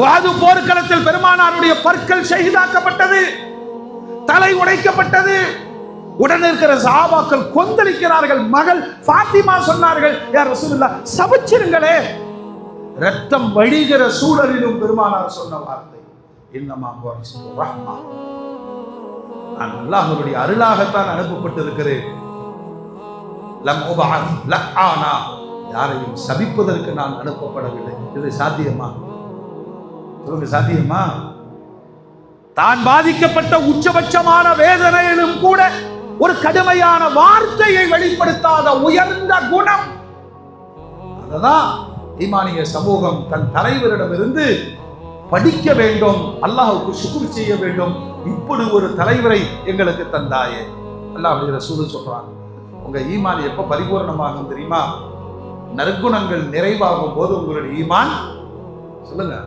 Uhud போர்க்களத்தில் பெருமானாருடைய பற்கள் ஷஹீதாக்கப்பட்டது, தலை உடைக்கப்பட்டது. உடனே இருக்கிற சஹாபாக்கள் கொந்தளிக்கிறார்கள். மகள் ஃபாத்திமா சொன்னார்கள், யா ரசூலுல்லாஹ், சபிச்சிருங்களே. ரத்தம் வழிகிற சூழலிலும் பெருமானார் சொன்ன வார்த்தை, இன்னமா ரஹ்மா, நான் அல்லாஹ்வுடைய அருளாகத்தான் அனுப்பப்பட்டிருக்கிறேன். லம் உபஅத் லஆனா, யாரையும் சபிப்பதற்கு நான் அனுப்பப்படவில்லை. இது சாத்தியமா? சொல்லுங்க, சாத்தியமா? தான் பாதிக்கப்பட்ட உச்சபட்சமான வேதனையிலும் கூட ஒரு கடுமையான வார்த்தையை வெளிப்படுத்தாத உயர்ந்த குணம். அததான் ஈமானிய சமூகம் தன் தலைவரிடமிருந்து படிக்க வேண்டும். அல்லாஹ்வுக்கு ஷுக்ர் செய்ய வேண்டும். இப்படி ஒரு தலைவரை எங்களுக்கு தந்தாயே. அல்லாஹ்வுடைய ரசூல் சொல்றாங்க, உங்க ஈமான் எப்ப பரிபூர்ணமாகும் தெரியுமா? நற்குணங்கள் நிறைவாகும் போது உங்களுடைய ஈமான், சொல்லுங்க,